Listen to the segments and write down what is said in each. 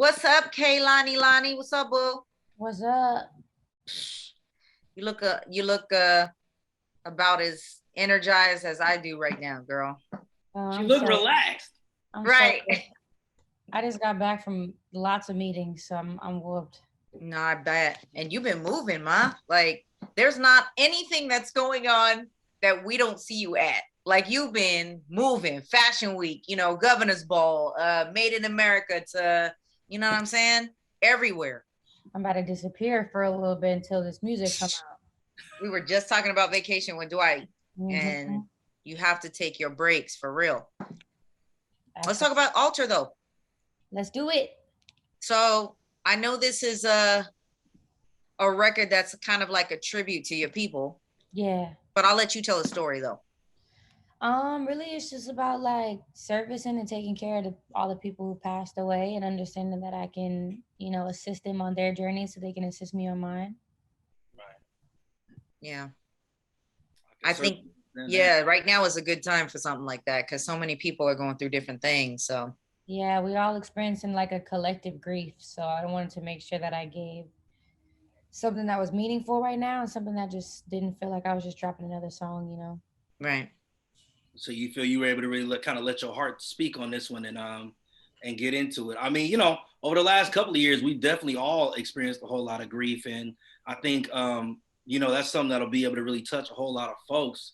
What's up, Kehlani? Lonnie, what's up, boo? What's up? You look about as energized as I do right now, girl. She looked relaxed. Right. I just got back from lots of meetings, so I'm whooped. No, I bet. And you've been moving, ma. Like, there's not anything that's going on that we don't see you at. Like, you've been moving. Fashion Week, Governor's Ball, Made in America to, you know what I'm saying? Everywhere. I'm about to disappear for a little bit until this music comes out. We were just talking about vacation with Dwight, and you have to take your breaks for real. Let's talk about Alter, though. Let's do it. So I know this is a record that's kind of like a tribute to your people. Yeah. But I'll let you tell a story, though. Really, it's just about like servicing and taking care of all the people who passed away and understanding that I can, assist them on their journey so they can assist me on mine. Right. Yeah. I think, right now is a good time for something like that because so many people are going through different things. So. Yeah, we all experiencing like a collective grief. So I wanted to make sure that I gave something that was meaningful right now and something that just didn't feel like I was just dropping another song. Right. So you feel you were able to really kind of let your heart speak on this one and get into it. I mean, over the last couple of years, we've definitely all experienced a whole lot of grief. And I think, that's something that'll be able to really touch a whole lot of folks.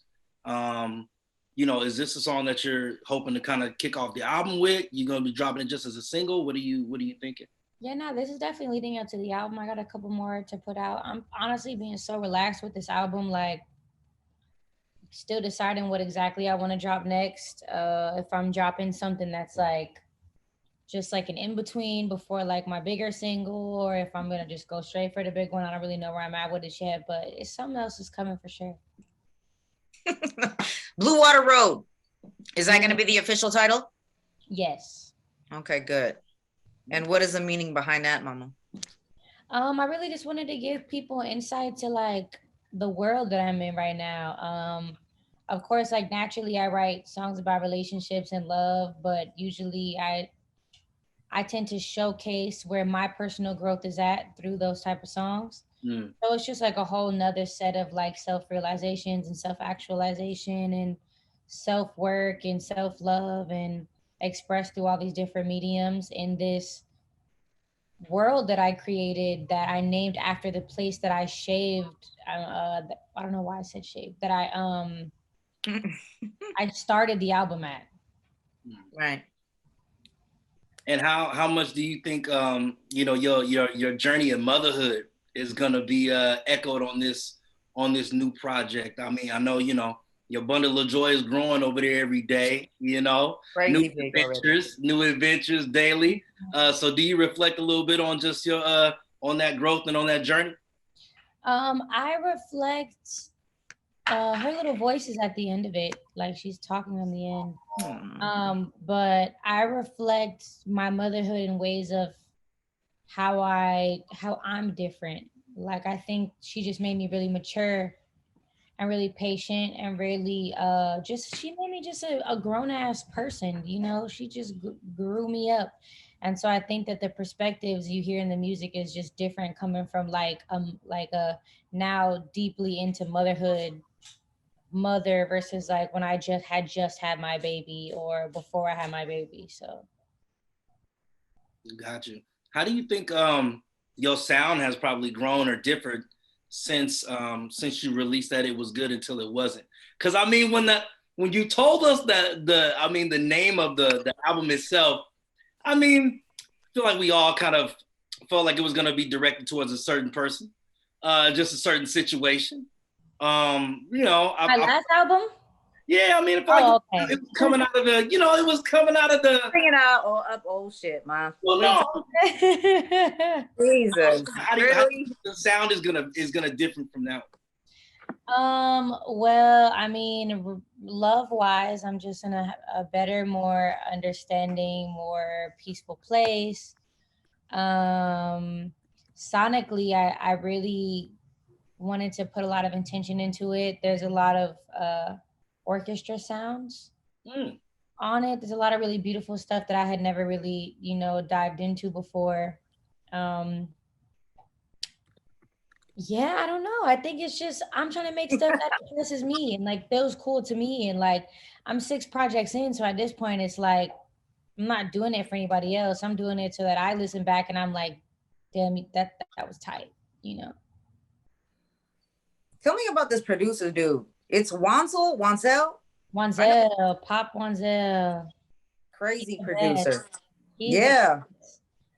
Is this a song that you're hoping to kind of kick off the album with? You're going to be dropping it just as a single? What are you thinking? Yeah, no, this is definitely leading up to the album. I got a couple more to put out. I'm honestly being so relaxed with this album, like still deciding what exactly I want to drop next. If I'm dropping something that's like just like an in-between before like my bigger single, or if I'm going to just go straight for the big one. I don't really know where I'm at with it yet, but it's something else is coming for sure. Blue Water Road. Is that going to be the official title? Yes. Okay, good. And what is the meaning behind that, Mama? I really just wanted to give people insight to like the world that I'm in right now. Of course, like naturally I write songs about relationships and love, but usually I tend to showcase where my personal growth is at through those type of songs. So it's just like a whole nother set of like self-realizations and self-actualization and self-work and self-love and expressed through all these different mediums in this world that I created that I named after the place that I shaved. I don't know why I said shaved. That I I started the album at. Right. And how much do you think your journey of motherhood is gonna be echoed on this new project? I mean, I know your bundle of joy is growing over there every day. Crazy new adventures daily. So do you reflect a little bit on just your on that growth and on that journey? I reflect her little voice is at the end of it, like she's talking on the end. But I reflect my motherhood in ways of how I'm different. Like I think she just made me really mature and really patient and really she made me just a grown-ass person. She just grew me up. And so I think that the perspectives you hear in the music is just different coming from like a now deeply into motherhood mother versus like when I just had my baby or before I had my baby. So got you. How do you think your sound has probably grown or differed since you released that It Was Good Until It Wasn't? Because I mean, when you told us that the name of the album itself, I mean, I feel like we all kind of felt like it was going to be directed towards a certain person, just a certain situation. My last album. Yeah, I mean, it was coming out of the, it was coming out of the bringing out up old shit, man. Well, no, Jesus, how do the sound is gonna differ from that? Well, I mean, love wise, I'm just in a better, more understanding, more peaceful place. Sonically, I really wanted to put a lot of intention into it. There's a lot of orchestra sounds. on it. There's a lot of really beautiful stuff that I had never really, dived into before. Um, yeah, I don't know. I think it's just I'm trying to make stuff that expresses me and like feels cool to me. And like I'm 6 projects in, so at this point it's like I'm not doing it for anybody else. I'm doing it so that I listen back and I'm like, damn, that was tight. Tell me about this producer dude. It's Wansel. I know, Wanzel, Pop Wanzel. He's crazy the best. producer. He's the Yeah.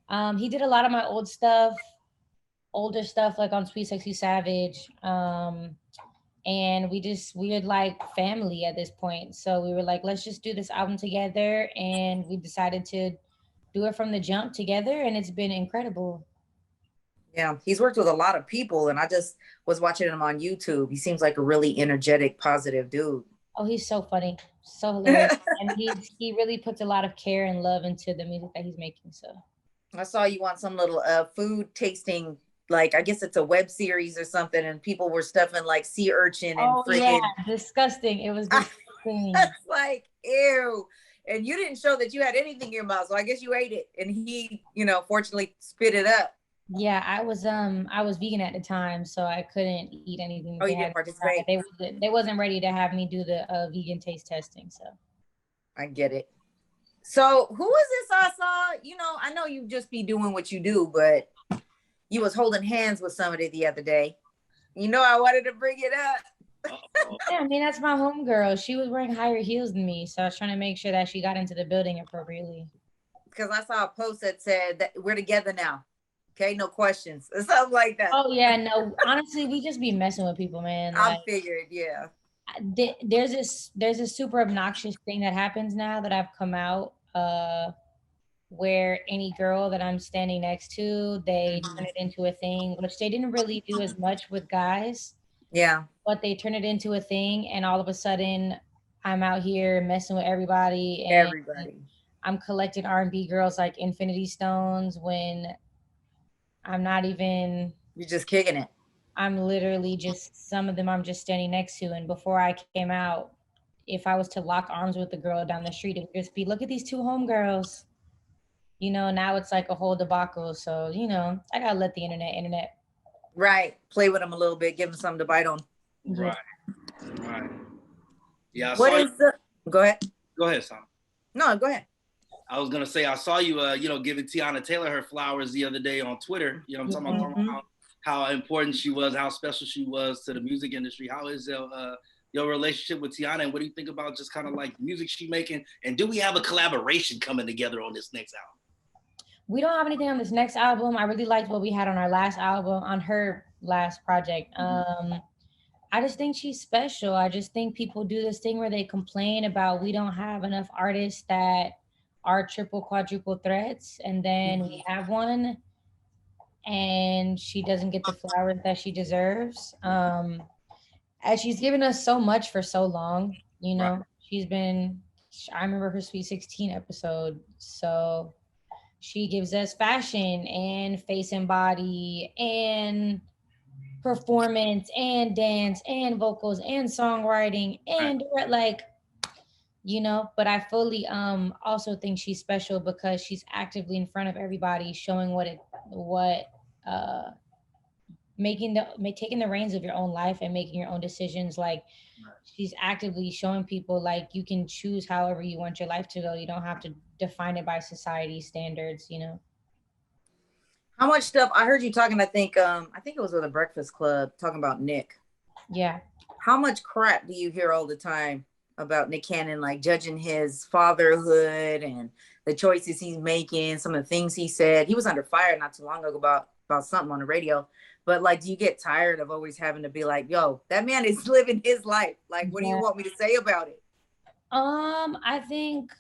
best. He did a lot of my older stuff like on Sweet Sexy Savage. And we're like family at this point. So we were like, let's just do this album together, and we decided to do it from the jump together, and it's been incredible. Yeah, he's worked with a lot of people, and I just was watching him on YouTube. He seems like a really energetic, positive dude. Oh, he's so funny, so hilarious, and he really puts a lot of care and love into the music that he's making. So I saw you on some little food tasting, like I guess it's a web series or something, and people were stuffing like sea urchin and oh yeah, friggin' disgusting. It was disgusting. that's like ew. And you didn't show that you had anything in your mouth, so I guess you ate it. And he, fortunately spit it up. Yeah, I was vegan at the time, so I couldn't eat anything that Oh, they you had didn't inside. participate. They wasn't ready to have me do the vegan taste testing. So I get it. So who is this I saw? I know you just be doing what you do, but you was holding hands with somebody the other day. I wanted to bring it up. yeah, I mean that's my homegirl. She was wearing higher heels than me, so I was trying to make sure that she got into the building appropriately. Because I saw a post that said that we're together now. Okay, no questions. Or something like that. Oh yeah, no, honestly, we just be messing with people, man. I Like figured, yeah. there's this super obnoxious thing that happens now that I've come out. Where any girl that I'm standing next to, they turn it into a thing, which they didn't really do as much with guys, Yeah. but they turn it into a thing, and all of a sudden, I'm out here messing with everybody, and Everybody. I'm collecting R&B girls like Infinity Stones when I'm not even. You're just kicking it. I'm literally just some of them I'm just standing next to, and before I came out, if I was to lock arms with a girl down the street, it would just be, look at these two homegirls. Now it's like a whole debacle. So, I gotta let the internet. Right. Play with them a little bit, give them something to bite on. Right. Right. Yeah. What is the Go ahead. Go ahead, Sam. No, go ahead. I was gonna say I saw you, giving Tiana Taylor her flowers the other day on Twitter. You know what I'm talking about? How important she was, how special she was to the music industry. How is your relationship with Tiana, and what do you think about just kind of like music she making? And do we have a collaboration coming together on this next album? We don't have anything on this next album. I really liked what we had on our last album, on her last project. I just think she's special. I just think people do this thing where they complain about we don't have enough artists that are triple, quadruple threats, and then we have one, and she doesn't get the flowers that she deserves. As she's given us so much for so long, Right. she's been. I remember her Sweet 16 episode, so she gives us fashion and face and body and performance and dance and vocals and songwriting Right. and like but I fully also think she's special because she's actively in front of everybody showing what uh taking the reins of your own life and making your own decisions. Like she's actively showing people like you can choose however you want your life to go. You don't have to define it by society standards. How much stuff I heard you talking, I think it was with a Breakfast Club talking about Nick. Yeah. How much crap do you hear all the time about Nick Cannon, like judging his fatherhood and the choices he's making, some of the things he said? He was under fire not too long ago about something on the radio. But like, do you get tired of always having to be like, yo, that man is living his life? Like, what do you want me to say about it? I think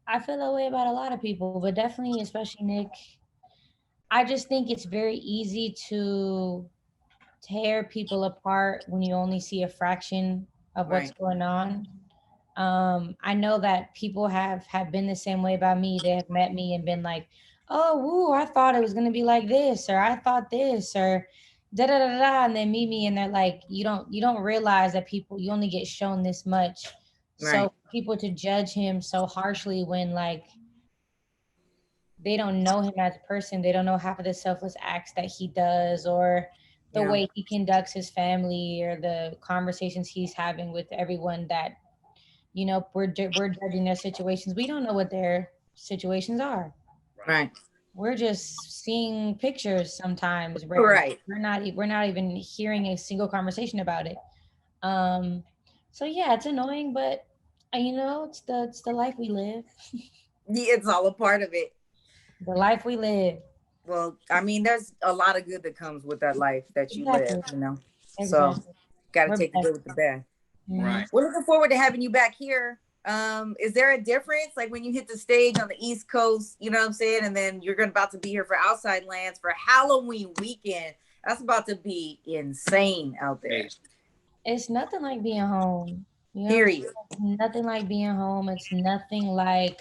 I feel that way about a lot of people, but definitely, especially Nick. I just think it's very easy to tear people apart when you only see a fraction of what's Right. going on. I know that people have been the same way about me. They have met me and been like, "Oh, woo, I thought it was gonna be like this, or I thought this, or da da da da," and then meet me and they're like, "You don't realize that you only get shown this much So people to judge him so harshly when like they don't know him as a person, they don't know half of the selfless acts that he does, or the way he conducts his family, or the conversations he's having with everyone that, you know, we're judging their situations. We don't know what their situations are. Right. We're just seeing pictures sometimes. Right. We're not even hearing a single conversation about it. So yeah, it's annoying, but you know, it's the life we live. Yeah, it's all a part of it. The life we live. Well, I mean, there's a lot of good that comes with that life that you live, you know. Exactly. So got to We're take the blessed. good with the bad. Right. We're looking forward to having you back here. Is there a difference, like when you hit the stage on the East Coast, you know what I'm saying, and then you're about to be here for Outside Lands for Halloween weekend? That's about to be insane out there. It's nothing like being home. You know, Period. it's nothing like being home. It's nothing like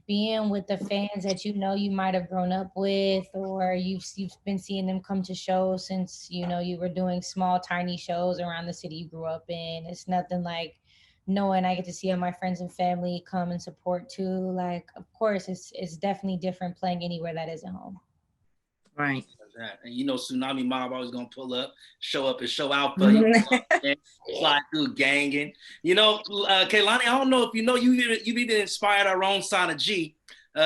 being with the fans that you know you might have grown up with, or you've been seeing them come to shows since, you know, you were doing small tiny shows around the city you grew up in. It's nothing like knowing I get to see all my friends and family come and support too. Like, of course, it's definitely different playing anywhere that isn't home. Right. And you know, Tsunami Mob always gonna pull up, show up, and show out for you. And slide through ganging. You know, Kehlani, I don't know if you know, you've even inspired our own Sana G.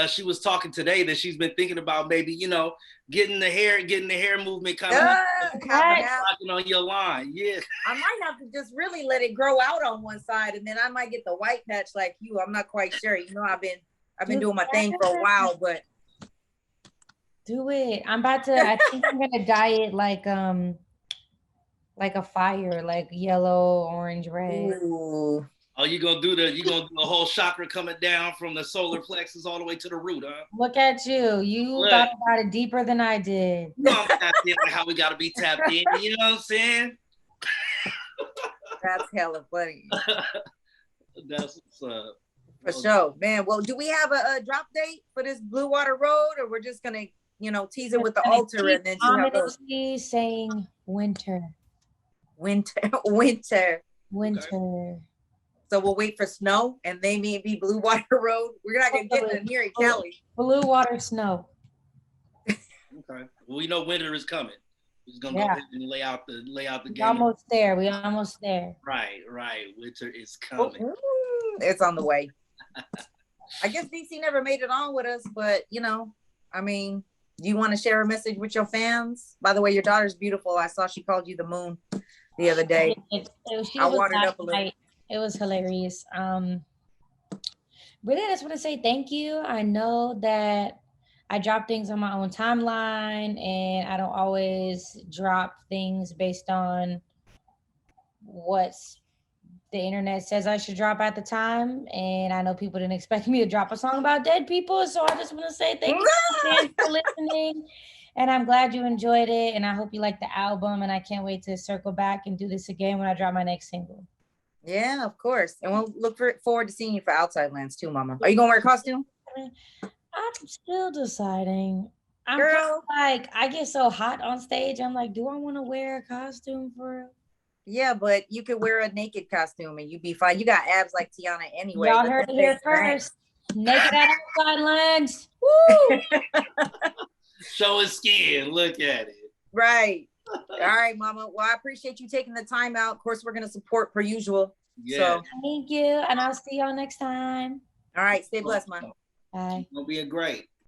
She was talking today that she's been thinking about maybe, you know, getting the hair movement kind of rocking on your line. Yeah. I might have to just really let it grow out on one side, and then I might get the white patch like you. I'm not quite sure. You know, I've been doing my thing for a while, but do it. I think I'm gonna dye it like a fire, like yellow, orange, red. Ooh. Oh, you're gonna do a whole chakra coming down from the solar plexus all the way to the root, huh? Look at you. You thought about it deeper than I did. You know, I'm tapped in, like how we gotta be tapped in, you know what I'm saying? That's hella funny. That's what's up. For sure, man. Well, do we have a drop date for this Blue Water Road, or we're just gonna, you know, tease it with the altar and then ominously saying winter. Winter. Okay. So we'll wait for snow, and they may be Blue Water Road. We're not gonna get them here in Cali. Blue water snow. Okay. Well, we know winter is coming. We're just gonna go ahead and lay out the game. Almost there. We almost there. Right. Winter is coming. It's on the way. I guess DC never made it on with us, but you know, I mean, do you want to share a message with your fans? By the way, your daughter's beautiful. I saw she called you the moon the other day. I watered up a little. It was hilarious. Really, I just want to say thank you. I know that I drop things on my own timeline, and I don't always drop things based on what the internet says I should drop at the time. And I know people didn't expect me to drop a song about dead people. So I just want to say thank you for listening. And I'm glad you enjoyed it. And I hope you like the album. And I can't wait to circle back and do this again when I drop my next single. Yeah, of course. And we'll look forward to seeing you for Outside Lands too, Mama. Are you gonna wear a costume? I'm still deciding. I'm kind of like, I get so hot on stage. I'm like, do I want to wear a costume for real? Yeah, but you could wear a naked costume and you'd be fine. You got abs like Tiana anyway. Y'all heard it here first. Naked at Outside Lands. Woo! Show his skin. Look at it. Right. All right, Mama. Well, I appreciate you taking the time out. Of course, we're going to support per usual. Yeah. So. Thank you. And I'll see y'all next time. All right. Stay blessed, Mom. Bye. It's going to be a great.